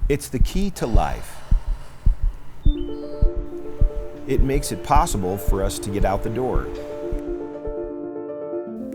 It's the key to life. It makes it possible for us to get out the door,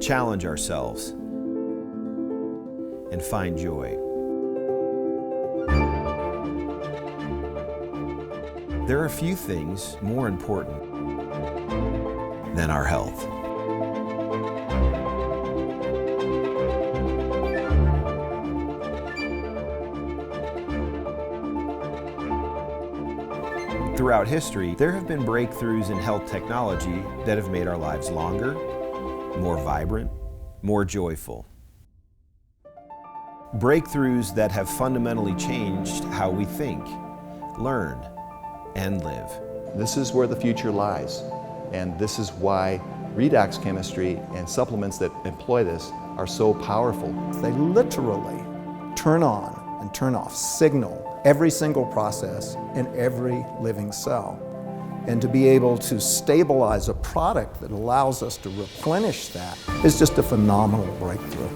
challenge ourselves, and find joy. There are few things more important than our health. Throughout history, there have been breakthroughs in health technology that have made our lives longer, more vibrant, more joyful. Breakthroughs that have fundamentally changed how we think, learn, and live. This is where the future lies, and this is why redox chemistry and supplements that employ this are so powerful. They literally turn on and turn off, signal every single process in every living cell. And to be able to stabilize a product that allows us to replenish that is just a phenomenal breakthrough.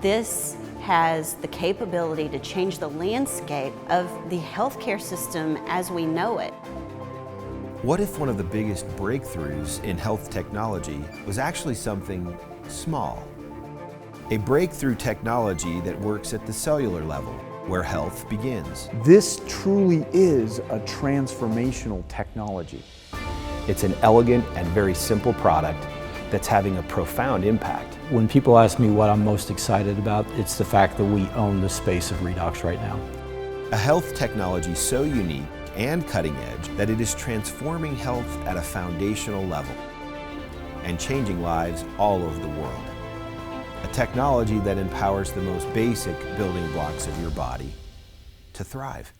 This has the capability to change the landscape of the healthcare system as we know it. What if one of the biggest breakthroughs in health technology was actually something small? A breakthrough technology that works at the cellular level, where health begins. This truly is a transformational technology. It's an elegant and very simple product that's having a profound impact. When people ask me what I'm most excited about, it's the fact that we own the space of redox right now. A health technology so unique and cutting edge that it is transforming health at a foundational level and changing lives all over the world. A technology that empowers the most basic building blocks of your body to thrive.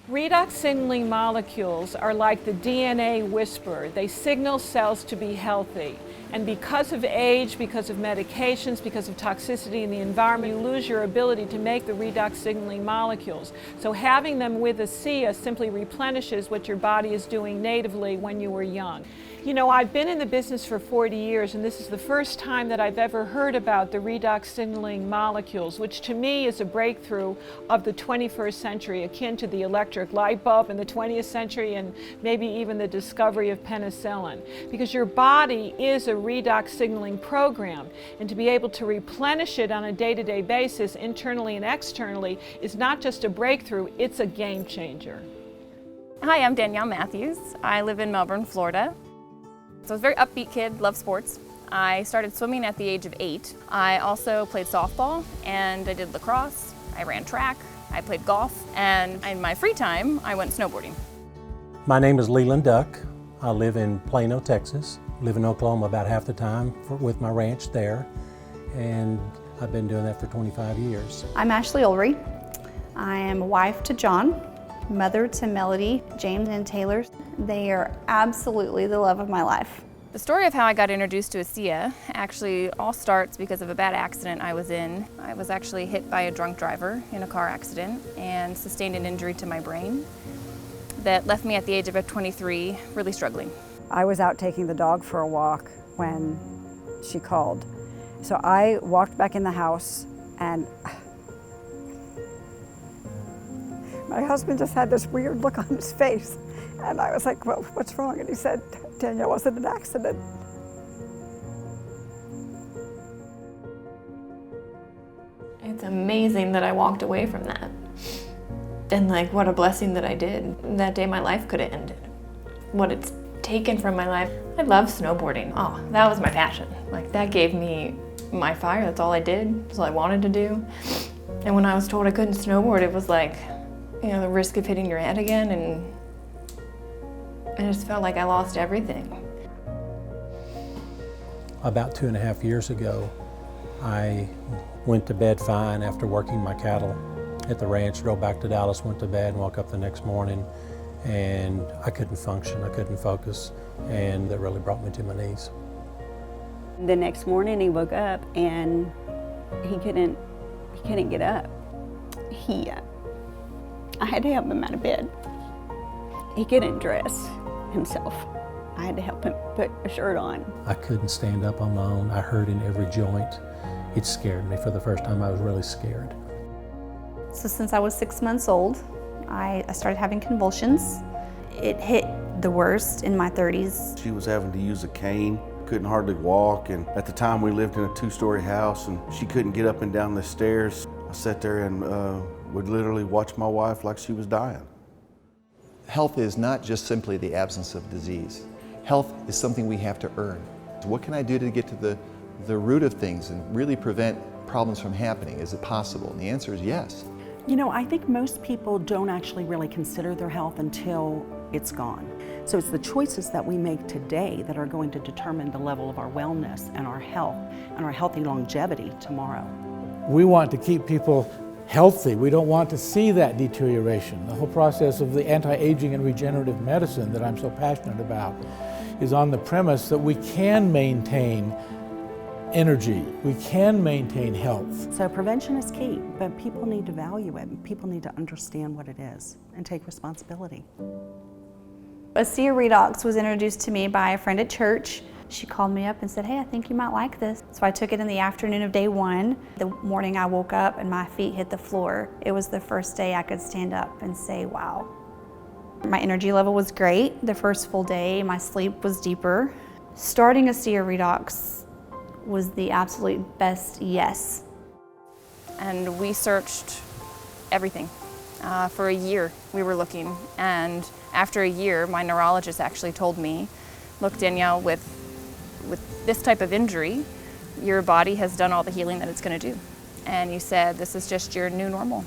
Redox signaling molecules are like the DNA whisperer. They signal cells to be healthy. And because of age, because of medications, because of toxicity in the environment, you lose your ability to make the redox signaling molecules. So having them with ASEA simply replenishes what your body is doing natively when you were young. You know, I've been in the business for 40 years, and this is the first time that I've ever heard about the redox signaling molecules, which to me is a breakthrough of the 21st century, akin to the electric light bulb in the 20th century and maybe even the discovery of penicillin. Because your body is a redox signaling program, and to be able to replenish it on a day-to-day basis, internally and externally, is not just a breakthrough, it's a game changer. Hi, I'm Danielle Matthews. I live in Melbourne, Florida. So I was a very upbeat kid, loved sports. I started swimming at the age of 8. I also played softball and I did lacrosse. I ran track, I played golf, and in my free time, I went snowboarding. My name is Leland. I live in Plano, Texas. Live in Oklahoma about half the time with my ranch there, and I've been doing that for 25 years. I'm Ashley Ulrey. I am a wife to John, mother to Melody, James, and Taylor. They are absolutely the love of my life. The story of how I got introduced to ASEA actually all starts because of a bad accident I was in. I was actually hit by a drunk driver in a car accident and sustained an injury to my brain that left me at the age of 23 really struggling. I was out taking the dog for a walk when she called. So I walked back in the house and my husband just had this weird look on his face. And I was like, well, what's wrong? And he said, Danielle, it wasn't an accident. It's amazing that I walked away from that. And like, what a blessing that I did. That day my life could have ended. What it's taken from my life. I love snowboarding. Oh, that was my passion. Like, that gave me my fire. That's all I did. That's all I wanted to do. And when I was told I couldn't snowboard, it was like, you know, the risk of hitting your head again, and I just felt like I lost everything. About 2.5 years ago, I went to bed fine after working my cattle at the ranch, drove back to Dallas, went to bed, and woke up the next morning, and I couldn't function, I couldn't focus, and that really brought me to my knees. The next morning he woke up and he couldn't get up. I had to help him out of bed. He couldn't dress himself. I had to help him put a shirt on. I couldn't stand up on my own. I hurt in every joint. It scared me. For the first time, I was really scared. So since I was 6 months old, I started having convulsions. It hit the worst in my 30s. She was having to use a cane, couldn't hardly walk, and at the time we lived in a 2-story house and she couldn't get up and down the stairs. I sat there and would literally watch my wife like she was dying. Health is not just simply the absence of disease. Health is something we have to earn. What can I do to get to the root of things and really prevent problems from happening? Is it possible? And the answer is yes. You know, I think most people don't actually really consider their health until it's gone. So it's the choices that we make today that are going to determine the level of our wellness and our health and our healthy longevity tomorrow. We want to keep people healthy. We don't want to see that deterioration. The whole process of the anti-aging and regenerative medicine that I'm so passionate about is on the premise that we can maintain energy, we can maintain health. So prevention is key, but people need to value it. People need to understand what it is and take responsibility. ASEA Redox was introduced to me by a friend at church. She called me up and said, hey, I think you might like this. So I took it in the afternoon of day 1. The morning I woke up and my feet hit the floor. It was the first day I could stand up and say, wow. My energy level was great. The first full day, my sleep was deeper. Starting ASEA Redox was the absolute best yes. And we searched everything. For a year we were looking, and after a year my neurologist actually told me, look Danielle, with this type of injury, your body has done all the healing that it's going to do. And you said, this is just your new normal.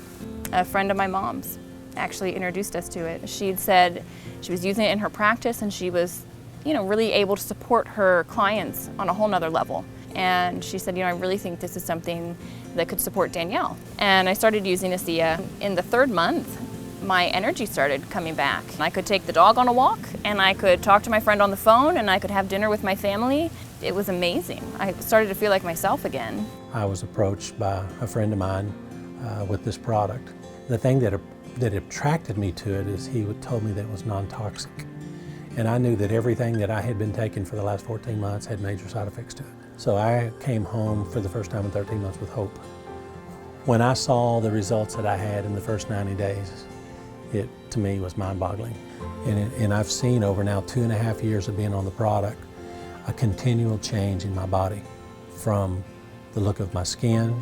A friend of my mom's actually introduced us to it. She'd said she was using it in her practice and she was, really able to support her clients on a whole nother level. And she said, I really think this is something that could support Danielle. And I started using ASEA. In the 3rd month, my energy started coming back. I could take the dog on a walk, and I could talk to my friend on the phone, and I could have dinner with my family. It was amazing. I started to feel like myself again. I was approached by a friend of mine with this product. The thing that attracted me to it is he told me that it was non-toxic. And I knew that everything that I had been taking for the last 14 months had major side effects to it. So I came home for the first time in 13 months with hope. When I saw the results that I had in the first 90 days, it to me was mind-boggling. And I've seen over now 2.5 years of being on the product, a continual change in my body, from the look of my skin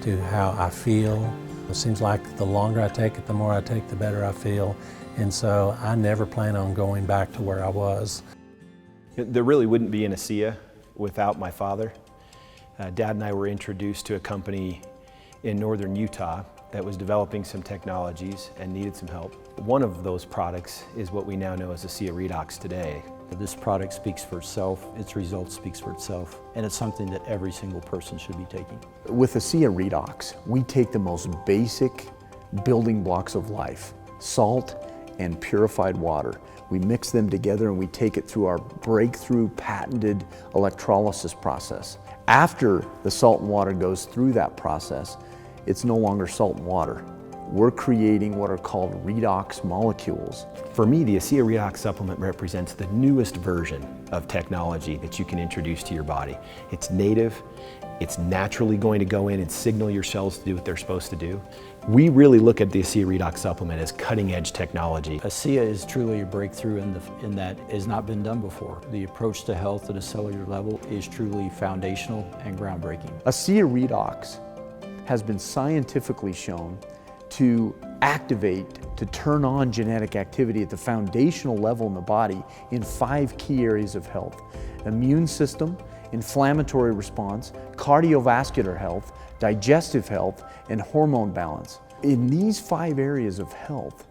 to how I feel. It seems like the longer I take it, the more I take, the better I feel. And so I never plan on going back to where I was. There really wouldn't be an ASEA without my father. Dad and I were introduced to a company in northern Utah that was developing some technologies and needed some help. One of those products is what we now know as ASEA Redox today. This product speaks for itself, its results speaks for itself, and it's something that every single person should be taking. With ASEA Redox, we take the most basic building blocks of life, salt and purified water. We mix them together and we take it through our breakthrough patented electrolysis process. After the salt and water goes through that process, it's no longer salt and water. We're creating what are called Redox Molecules. For me, the ASEA Redox supplement represents the newest version of technology that you can introduce to your body. It's native, it's naturally going to go in and signal your cells to do what they're supposed to do. We really look at the ASEA Redox supplement as cutting-edge technology. ASEA is truly a breakthrough in that it has not been done before. The approach to health at a cellular level is truly foundational and groundbreaking. ASEA Redox has been scientifically shown to activate, to turn on genetic activity at the foundational level in the body in 5 key areas of health: immune system, inflammatory response, cardiovascular health, digestive health, and hormone balance. In these 5 areas of health,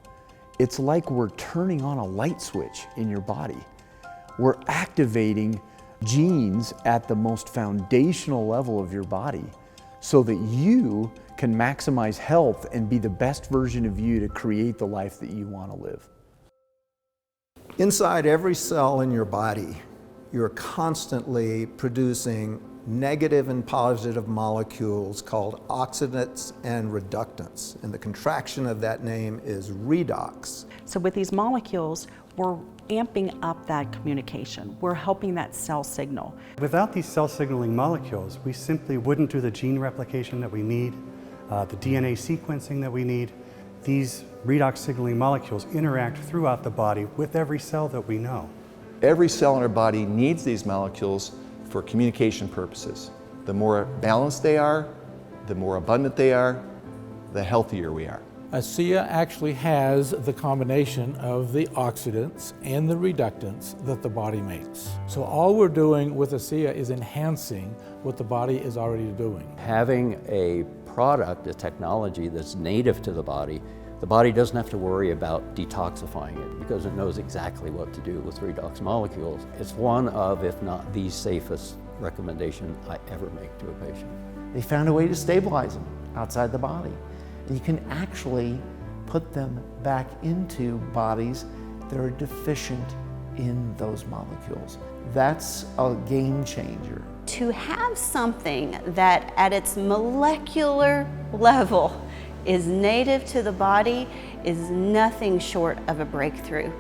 it's like we're turning on a light switch in your body. We're activating genes at the most foundational level of your body so that you can maximize health and be the best version of you to create the life that you want to live. Inside every cell in your body, you're constantly producing negative and positive molecules called oxidants and reductants. And the contraction of that name is redox. So with these molecules, we're amping up that communication. We're helping that cell signal. Without these cell signaling molecules, we simply wouldn't do the gene replication that we need, the DNA sequencing that we need, these redox signaling molecules interact throughout the body with every cell that we know. Every cell in our body needs these molecules for communication purposes. The more balanced they are, the more abundant they are, the healthier we are. ASEA actually has the combination of the oxidants and the reductants that the body makes. So all we're doing with ASEA is enhancing what the body is already doing. Having a product, a technology that's native to the body doesn't have to worry about detoxifying it because it knows exactly what to do with Redox Molecules. It's one of, if not the safest recommendation I ever make to a patient. They found a way to stabilize them outside the body. And you can actually put them back into bodies that are deficient in those molecules. That's a game changer. To have something that at its molecular level is native to the body is nothing short of a breakthrough.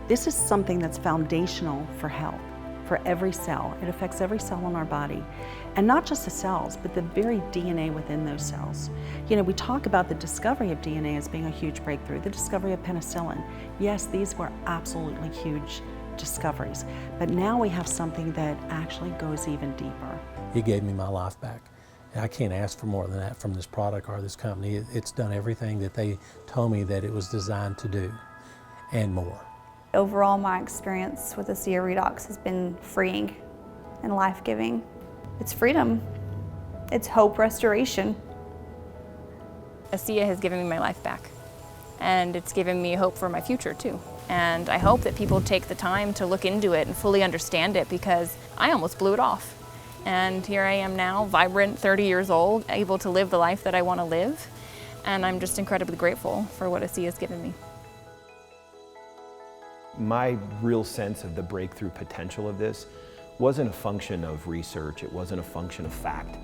This is something that's foundational for health, for every cell. It affects every cell in our body. And not just the cells, but the very DNA within those cells. You know, we talk about the discovery of DNA as being a huge breakthrough, the discovery of penicillin. Yes, these were absolutely huge discoveries. But now we have something that actually goes even deeper. He gave me my life back. And I can't ask for more than that from this product or this company. It's done everything that they told me that it was designed to do, and more. Overall, my experience with ASEA Redox has been freeing and life-giving. It's freedom. It's hope restoration. ASEA has given me my life back, and it's given me hope for my future too. And I hope that people take the time to look into it and fully understand it, because I almost blew it off. And here I am now, vibrant, 30 years old, able to live the life that I want to live. And I'm just incredibly grateful for what ASEA has given me. My real sense of the breakthrough potential of this wasn't a function of research, it wasn't a function of fact.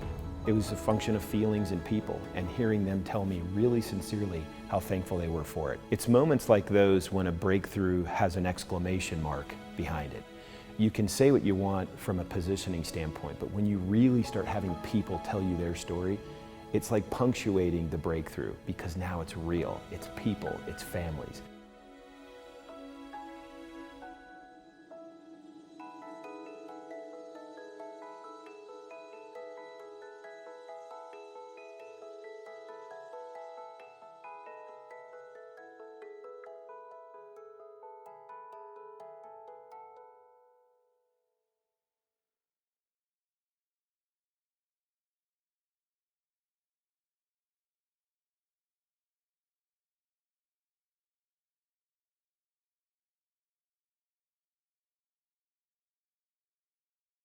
It was a function of feelings and people, and hearing them tell me really sincerely how thankful they were for it. It's moments like those when a breakthrough has an exclamation mark behind it. You can say what you want from a positioning standpoint, but when you really start having people tell you their story, it's like punctuating the breakthrough, because now it's real, it's people, it's families.